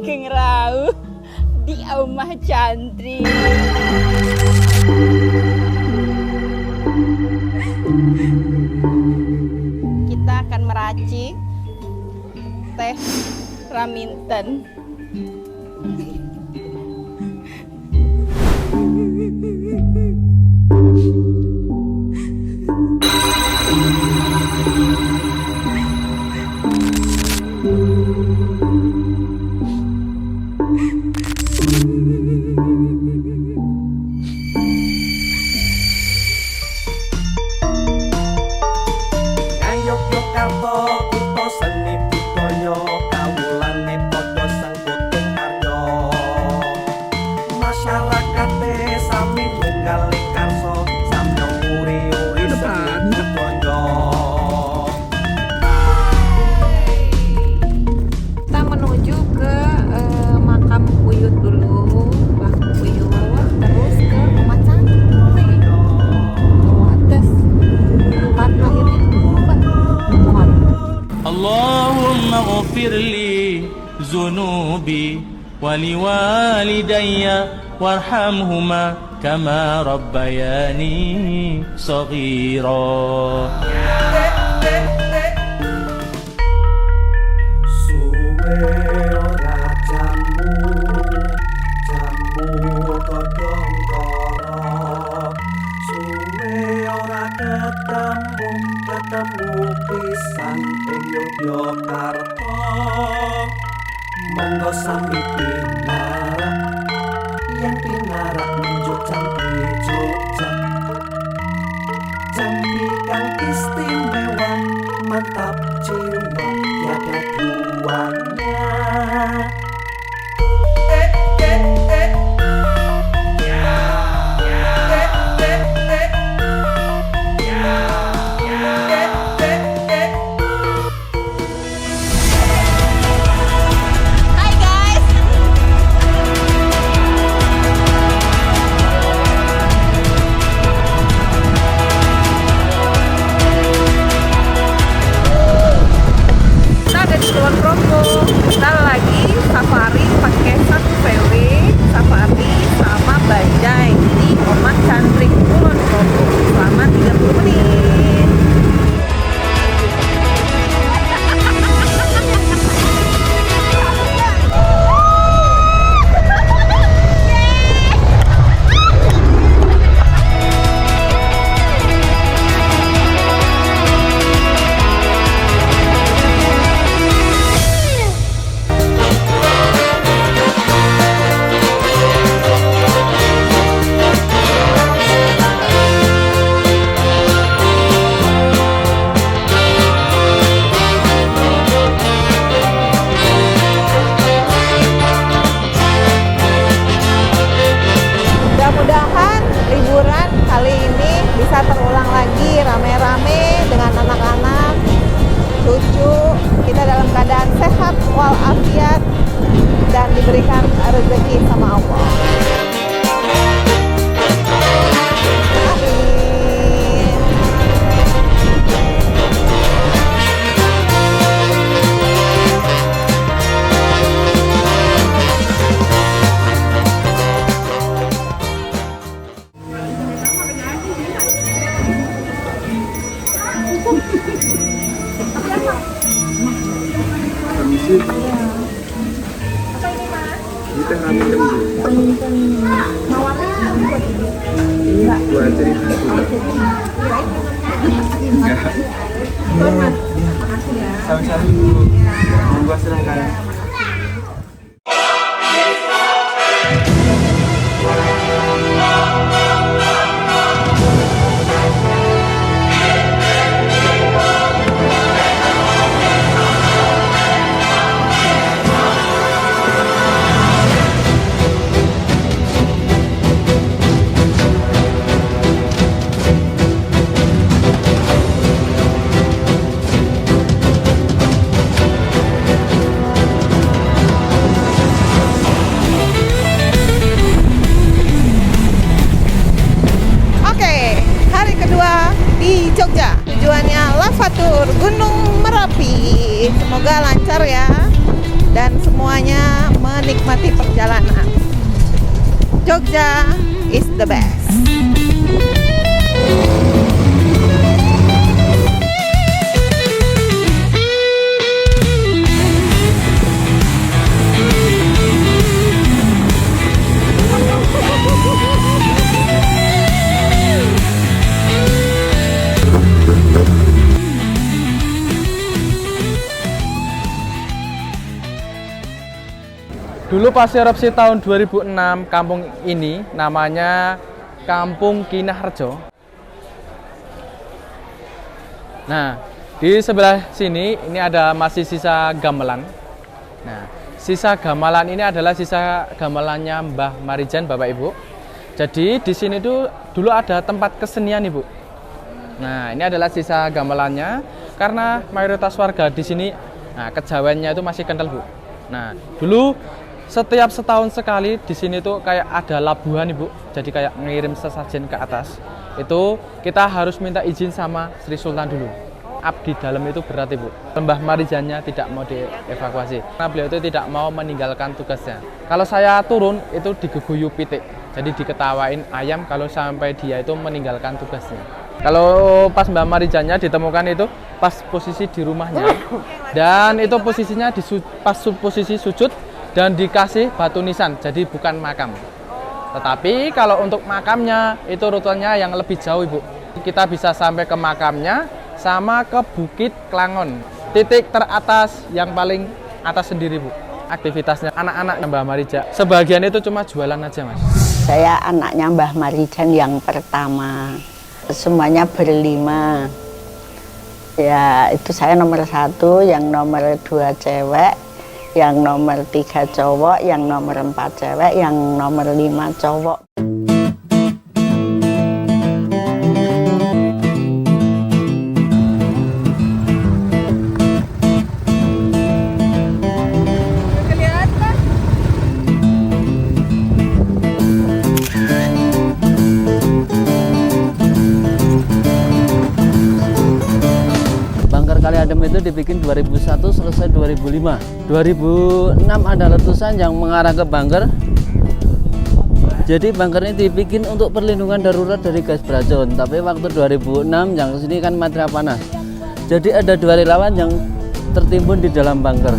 Keng Rau di Omah Cantri. Kita akan meracik teh Raminten. Yogyakarta kutha seni budaya kawulane padha sangkutung karya masyarakate sami tunggal karsa samyong uri-uri seni budaya. Kita menuju ke makam Uyut dulu, Mbah Uyut, terus ke Omah Cantri. Atas tempat lahirnya Mbah. Allahumma ghafir li zunubi waliwalidayya warhamhuma kama rabbayani saghira. Suwe ora jamu godhong kara. Suwe ora ketemu pisan ing Yogyakarta. Monggo sami pinarak yen pinarak nunjuk Jambi Jogja. Jambi kang istimewa mantap jiwa tiada duanya. Hai guys. Kita ada di Kulon Progo. Kita lagi safari pakai 1 VW, safari sama bajai di Omah Cantri Kulon Progo selama 30 menit. Mudah-mudahan liburan kali ini bisa terulang lagi rame-rame dengan anak-anak, cucu, kita dalam keadaan sehat walafiat dan diberikan rezeki sama Allah. Amin. Permisi. Ini teh Raminten Bu. Buat cerita enggak. Sama-sama Bu. Monggo silakan. di Jogja. Tujuannya Lavatur Gunung Merapi. Semoga lancar ya dan semuanya menikmati perjalanan. Jogja is the best. Dulu pas erupsi tahun 2006, kampung ini namanya Kampung Kinarjo. Nah, di sebelah sini ini ada masih sisa gamelan. Nah, sisa gamelan ini adalah sisa gamelannya Mbah Marijan, Bapak Ibu. Jadi di sini tuh dulu ada tempat kesenian, Ibu. Nah, ini adalah sisa gamelannya karena mayoritas warga di sini kejawennya itu masih kental, Bu. Nah, dulu setiap setahun sekali di sini tuh kayak ada labuhan, Ibu. Jadi kayak ngirim sesajen ke atas. Itu kita harus minta izin sama Sri Sultan dulu. Abdi dalam itu berat, Ibu. Mbah Marijannya tidak mau dievakuasi karena beliau itu tidak mau meninggalkan tugasnya. Kalau saya turun itu digeguyu pitik. Jadi diketawain ayam kalau sampai dia itu meninggalkan tugasnya. Kalau pas Mbah Marijannya ditemukan itu pas posisi di rumahnya. Dan itu posisinya pas posisi sujud dan dikasih batu nisan, jadi bukan makam. Tetapi kalau untuk makamnya itu rutenya yang lebih jauh, Ibu. Kita bisa sampai ke makamnya sama ke Bukit Klangon. Titik teratas yang paling atas sendiri, Bu. Aktivitasnya anak-anak Mbah Marijan. Sebagian itu cuma jualan aja, Mas. Saya anaknya Mbah Marijan yang pertama. Semuanya berlima. Ya, itu saya nomor 1, yang nomor 2 cewek, yang nomor 3 cowok, yang nomor 4 cewek, yang nomor 5 cowok. Bangker Kali Adem itu dibikin 2001, selesai 2005. 2006 ada letusan yang mengarah ke Bangker. Jadi Bangker ini dibikin untuk perlindungan darurat dari gas beracun. Tapi waktu 2006 yang sini kan material panas. Jadi ada 2 relawan yang tertimbun di dalam Bangker.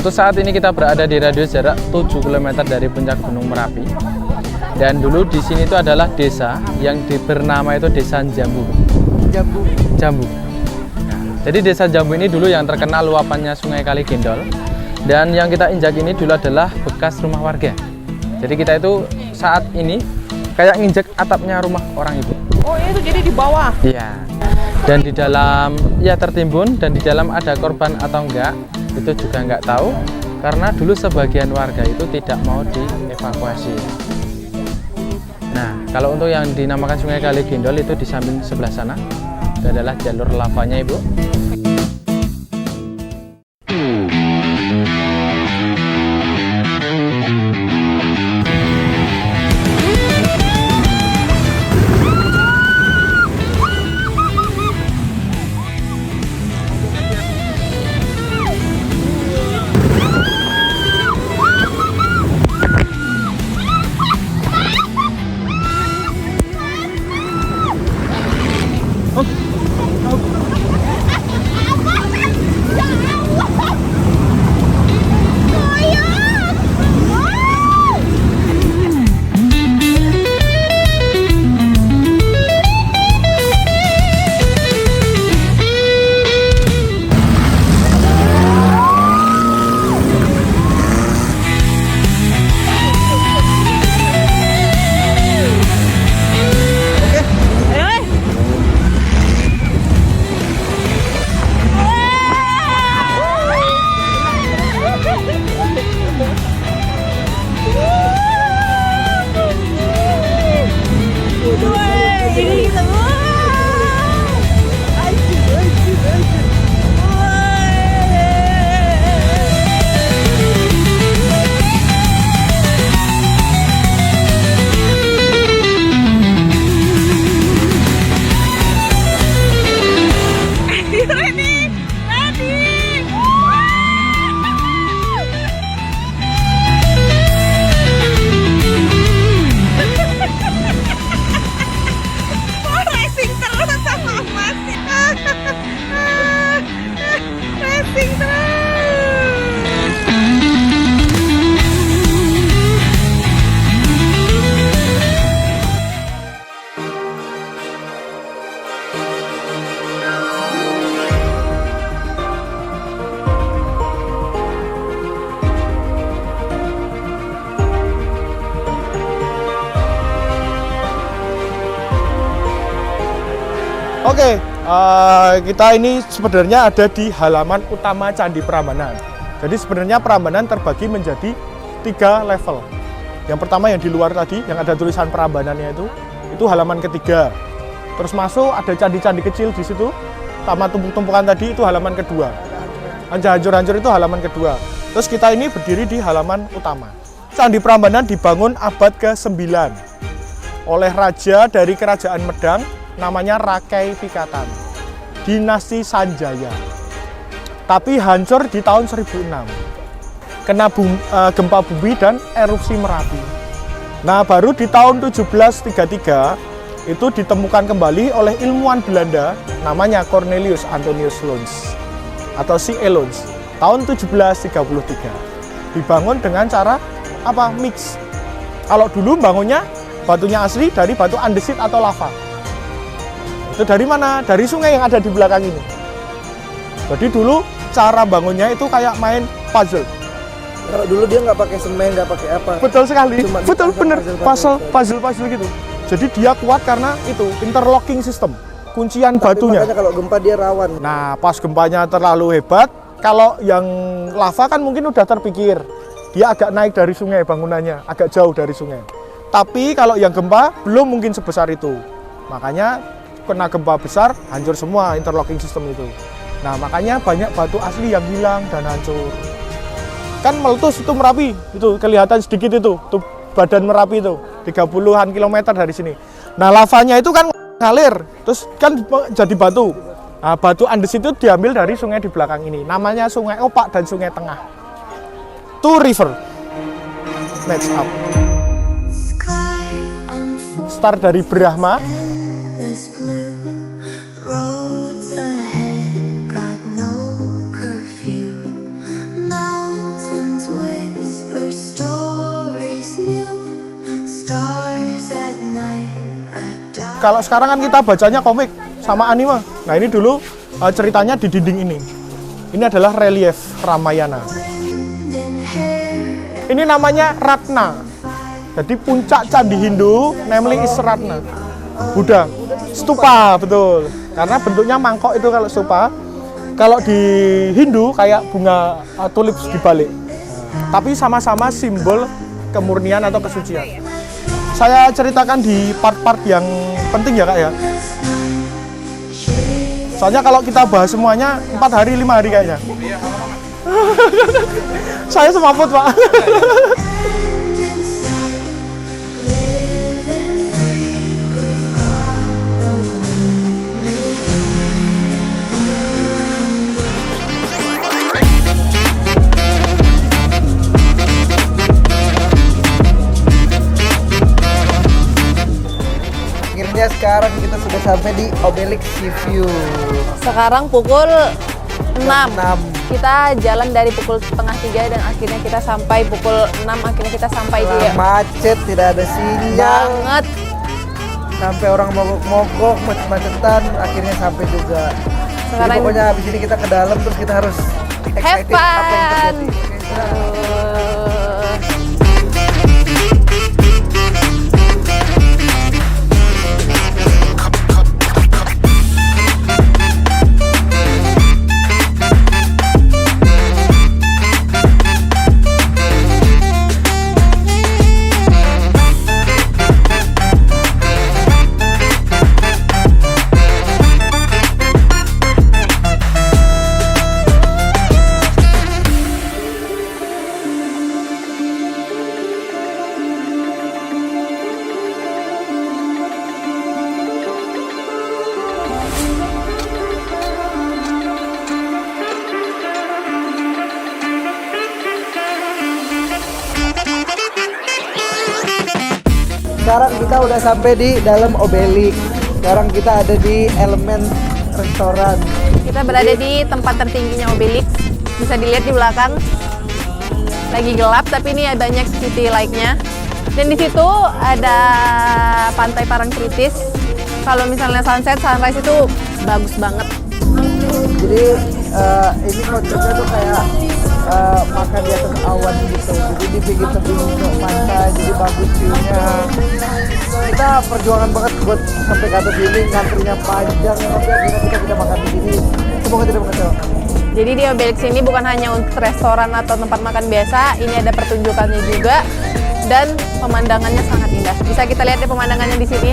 Untuk saat ini kita berada di radius jarak 7 km dari puncak Gunung Merapi. Dan dulu di sini itu adalah desa yang bernama itu Desa Jambu. Jambu. Nah, jadi Desa Jambu ini dulu yang terkenal luapannya Sungai Kali Gendol. Dan yang kita injak ini dulu adalah bekas rumah warga. Jadi kita itu saat ini kayak nginjek atapnya rumah orang, Ibu. Oh, itu jadi di bawah. Iya. Dan di dalam ya tertimbun, dan di dalam ada korban atau enggak itu juga nggak tahu karena dulu sebagian warga itu tidak mau dievakuasi. Nah, kalau untuk yang dinamakan Sungai Kali Gendol itu di samping sebelah sana itu adalah jalur lavanya, Ibu. Oke, kita ini sebenarnya ada di halaman utama Candi Prambanan. Jadi sebenarnya Prambanan terbagi menjadi 3 level. Yang pertama yang di luar tadi, yang ada tulisan Prambanannya itu halaman ketiga. Terus masuk ada candi-candi kecil di situ, sama tumpuk-tumpukan tadi itu halaman kedua. Hancur-hancur itu halaman kedua. Terus kita ini berdiri di halaman utama. Candi Prambanan dibangun abad ke-9 oleh raja dari kerajaan Medang, namanya Rakai Pikatan, dinasti Sanjaya. Tapi hancur di tahun 1006. Kena gempa bumi dan erupsi Merapi. Nah, baru di tahun 1733 itu ditemukan kembali oleh ilmuwan Belanda namanya Cornelius Antonius Lons atau si Elons tahun 1733. Dibangun dengan cara apa? Mix. Kalau dulu bangunnya batunya asli dari batu andesit atau lava. Itu dari mana? Dari sungai yang ada di belakang ini. Jadi dulu cara bangunnya itu kayak main puzzle. Kalau dulu dia nggak pakai semen, nggak pakai apa. Betul sekali. Cuma betul, bener. Puzzle gitu. Jadi dia kuat karena itu interlocking system, kuncian batunya. Makanya kalau gempa dia rawan. Nah, pas gempanya terlalu hebat, kalau yang lava kan mungkin udah terpikir. Dia agak naik dari sungai bangunannya, agak jauh dari sungai. Tapi kalau yang gempa belum mungkin sebesar itu. Makanya kena gempa besar, hancur semua interlocking system itu. Nah, makanya banyak batu asli yang hilang dan hancur. Kan meletus itu Merapi, itu kelihatan sedikit itu badan Merapi itu, 30-an kilometer dari sini. Nah, lavanya itu kan ngalir, terus kan jadi batu. Nah, batu andesit itu diambil dari sungai di belakang ini, namanya Sungai Opak dan Sungai Tengah. Two river match up. Start dari Brahma, kalau sekarang kan kita bacanya komik sama anime. Nah, ini dulu ceritanya di dinding ini. Ini adalah relief Ramayana. Ini namanya Ratna. Jadi puncak candi Hindu, namely is Ratna. Buddha. Stupa, betul. Karena bentuknya mangkok itu kalau stupa. Kalau di Hindu kayak bunga tulip dibalik. Tapi sama-sama simbol kemurnian atau kesucian. Saya ceritakan di part-part yang penting ya Kak ya. Soalnya kalau kita bahas semuanya 4 hari 5 hari kayaknya. Saya semaput Pak. Akhirnya sekarang kita sudah sampai di Obelix Sea View. Sekarang pukul 6. Kita jalan dari pukul 2:30 dan akhirnya kita sampai pukul 6. Akhirnya kita sampai di macet, tidak ada sinyal banget. Sampai orang mogok-mogok, macet-macetan, akhirnya sampai juga. Sekarang jadi pokoknya habis ini kita ke dalam terus kita harus excited apa yang terjadi. Sekarang kita udah sampai di dalam Obelix. Sekarang kita ada di Elemen Restoran. Kita berada di tempat tertingginya Obelix. Bisa dilihat di belakang. Lagi gelap tapi ini banyak city light-nya. Dan di situ ada Pantai Parangtritis. Kalau misalnya sunset, sunrise itu bagus banget. Jadi ini konsepnya tuh kayak makan di atas awan gitu. Jadi di pinggir tebing pantai, jadi bagus view-nya. Kita perjuangan banget buat sampai ke atas sini, ngantrinya panjang, tapi akhirnya kita makan di sini. Semoga tidak mengecewakan. Jadi di Obelix ini bukan hanya untuk restoran atau tempat makan biasa, ini ada pertunjukannya juga dan pemandangannya sangat indah. Bisa kita lihat deh pemandangannya di sini.